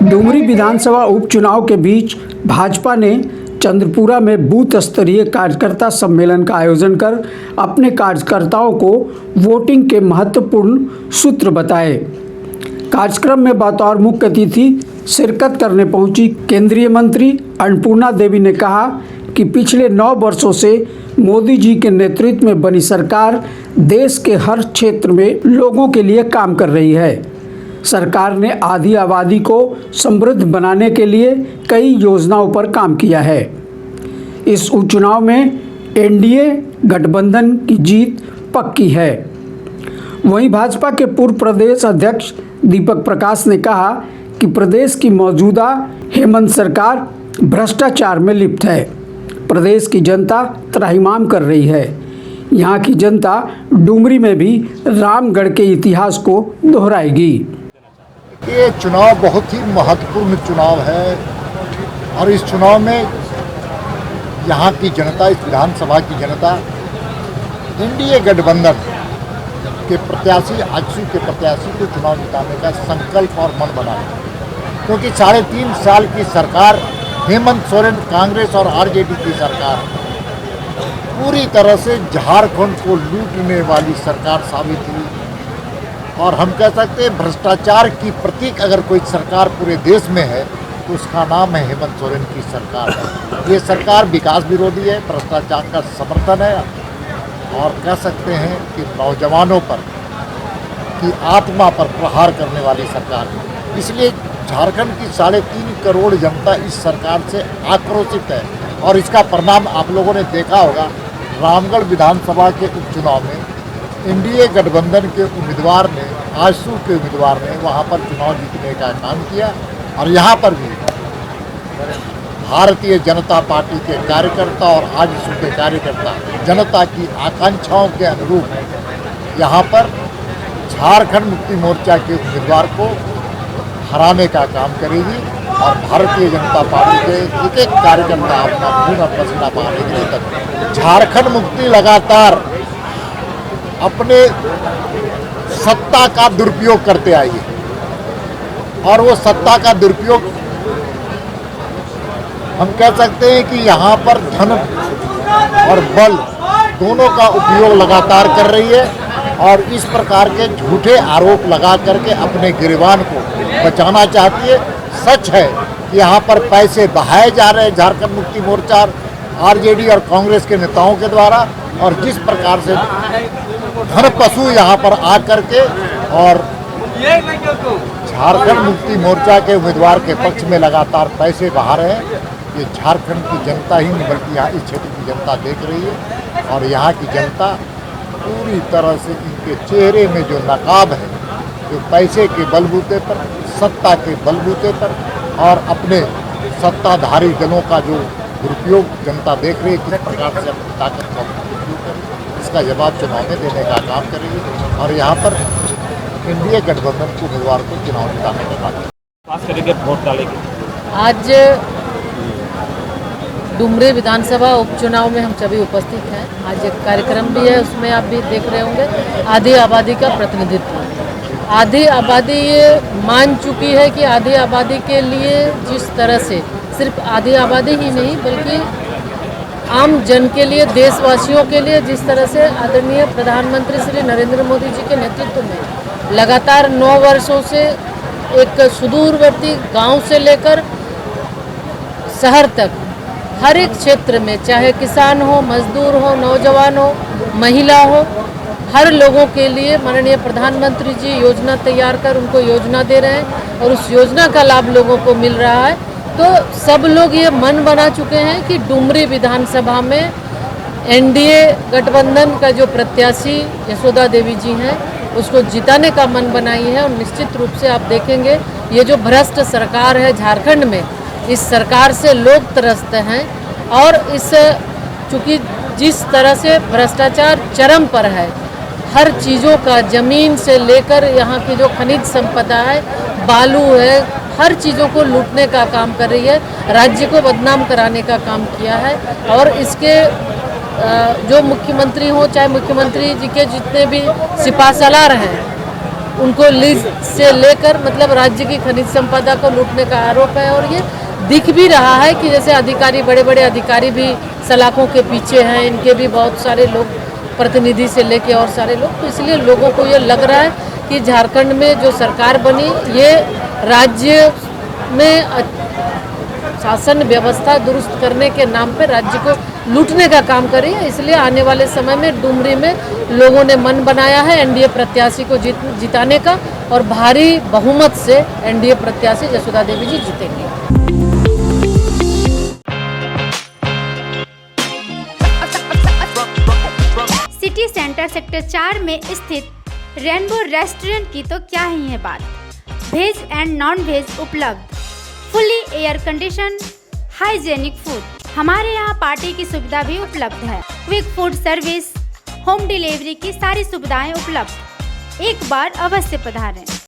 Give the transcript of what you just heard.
डुमरी विधानसभा उपचुनाव के बीच भाजपा ने चंद्रपुरा में बूथ स्तरीय कार्यकर्ता सम्मेलन का आयोजन कर अपने कार्यकर्ताओं को वोटिंग के महत्वपूर्ण सूत्र बताए। कार्यक्रम में बतौर मुख्य अतिथि शिरकत करने पहुंची केंद्रीय मंत्री अन्नपूर्णा देवी ने कहा कि पिछले 9 वर्षों से मोदी जी के नेतृत्व में बनी सरकार देश के हर क्षेत्र में लोगों के लिए काम कर रही है। सरकार ने आधी आबादी को समृद्ध बनाने के लिए कई योजनाओं पर काम किया है। इस उपचुनाव में एनडीए गठबंधन की जीत पक्की है। वहीं भाजपा के पूर्व प्रदेश अध्यक्ष दीपक प्रकाश ने कहा कि प्रदेश की मौजूदा हेमंत सरकार भ्रष्टाचार में लिप्त है। प्रदेश की जनता त्राहिमाम कर रही है। यहाँ की जनता डुमरी में भी रामगढ़ के इतिहास को दोहराएगी। ये चुनाव बहुत ही महत्वपूर्ण चुनाव है और इस चुनाव में यहाँ की जनता, इस विधानसभा की जनता एनडीए गठबंधन के प्रत्याशी, आजसू के प्रत्याशी को चुनाव जिताने का संकल्प और मन बना है, क्योंकि 3.5 साल की सरकार हेमंत सोरेन कांग्रेस और आरजेडी की सरकार पूरी तरह से झारखंड को लूटने वाली सरकार साबित हुई। और हम कह सकते हैं भ्रष्टाचार की प्रतीक अगर कोई सरकार पूरे देश में है तो उसका नाम है हेमंत सोरेन की सरकार है। ये सरकार विकास विरोधी है, भ्रष्टाचार का समर्थन है और कह सकते हैं कि नौजवानों पर की आत्मा पर प्रहार करने वाली सरकार है। इसलिए झारखंड की 3.5 करोड़ जनता इस सरकार से आक्रोशित है और इसका परिणाम आप लोगों ने देखा होगा। रामगढ़ विधानसभा के उपचुनाव में एनडीए गठबंधन के उम्मीदवार ने, आजसू के उम्मीदवार ने वहां पर चुनाव जीतने का काम किया और यहां पर भी भारतीय जनता पार्टी के कार्यकर्ता और आजसू के कार्यकर्ता जनता की आकांक्षाओं के अनुरूप यहां पर झारखंड मुक्ति मोर्चा के उम्मीदवार को हराने का काम करेगी और भारतीय जनता पार्टी के एक कार्यकर्ता अपना खून पसीना बहाने के लिए तक झारखंड मुक्ति लगातार अपने सत्ता का दुरुपयोग करते आई है और वो सत्ता का दुरुपयोग हम कह सकते हैं कि यहाँ पर धन और बल दोनों का उपयोग लगातार कर रही है और इस प्रकार के झूठे आरोप लगा करके अपने गिरबान को बचाना चाहती है। सच है कि यहाँ पर पैसे बहाए जा रहे हैं झारखंड मुक्ति मोर्चा, आरजेडी और कांग्रेस के नेताओं के द्वारा, और जिस प्रकार से धन पशु यहाँ पर आकर के और झारखंड मुक्ति मोर्चा के उम्मीदवार के पक्ष में लगातार पैसे बहा रहे हैं, ये झारखंड की जनता ही नहीं बल्कि यहाँ इस क्षेत्र की जनता देख रही है। और यहाँ की जनता पूरी तरह से इनके चेहरे में जो नकाब है, जो पैसे के बलबूते पर, सत्ता के बलबूते पर और अपने सत्ताधारी दलों का जो दुरुपयोग जनता देख रही है, किस प्रकार से अपनी ताकत का उपयोग करेगी, इसका जवाब चुनाव में देने का काम करेगी। और यहाँ पर एनडीए गठबंधन के उम्मीदवार को चुनाव जिताने का काम खास करके वोट डालेंगे। आज डुमरी विधानसभा उपचुनाव में हम सभी उपस्थित हैं। आज एक कार्यक्रम भी है, उसमें आप भी देख रहे होंगे। आधी आबादी का प्रतिनिधित्व, आधी आबादी ये मान चुकी है कि आधी आबादी के लिए जिस तरह से, सिर्फ आधी आबादी ही नहीं बल्कि आम जन के लिए, देशवासियों के लिए जिस तरह से आदरणीय प्रधानमंत्री श्री नरेंद्र मोदी जी के नेतृत्व में लगातार 9 वर्षों से एक सुदूरवर्ती गांव से लेकर शहर तक हर एक क्षेत्र में, चाहे किसान हो, मजदूर हो, नौजवान हो, महिला हो, हर लोगों के लिए माननीय प्रधानमंत्री जी योजना तैयार कर उनको योजना दे रहे हैं और उस योजना का लाभ लोगों को मिल रहा है। तो सब लोग ये मन बना चुके हैं कि डुमरी विधानसभा में एनडीए गठबंधन का जो प्रत्याशी यशोदा देवी जी हैं उसको जिताने का मन बनाई है। और निश्चित रूप से आप देखेंगे ये जो भ्रष्ट सरकार है झारखंड में, इस सरकार से लोग त्रस्त हैं और इस चूँकि जिस तरह से भ्रष्टाचार चरम पर है, हर चीज़ों का, ज़मीन से लेकर यहाँ की जो खनिज संपदा है, बालू है, हर चीज़ों को लूटने का काम कर रही है, राज्य को बदनाम कराने का काम किया है। और इसके जो मुख्यमंत्री हो, चाहे मुख्यमंत्री जी के जितने भी सिपहसालार हैं, उनको लीज से लेकर मतलब राज्य की खनिज संपदा को लूटने का आरोप है। और ये दिख भी रहा है कि जैसे अधिकारी, बड़े बड़े अधिकारी भी सलाखों के पीछे हैं, इनके भी बहुत सारे लोग, प्रतिनिधि से लेके और सारे लोग। तो इसलिए लोगों को ये लग रहा है कि झारखंड में जो सरकार बनी, ये राज्य में शासन व्यवस्था दुरुस्त करने के नाम पे राज्य को लूटने का काम करी है। इसलिए आने वाले समय में डुमरी में लोगों ने मन बनाया है एनडीए प्रत्याशी को जिताने का, और भारी बहुमत से एनडीए प्रत्याशी जसोदा देवी जी जीतेंगे। सिटी सेंटर सेक्टर 4 में स्थित रेनबो रेस्टोरेंट की तो क्या ही है बात। वेज एंड नॉन वेज उपलब्ध, fully air condition, hygienic food. हमारे यहाँ पार्टी की सुविधा भी उपलब्ध है। Quick food service, home delivery की सारी सुविधाएं उपलब्ध। एक बार अवश्य पधारें।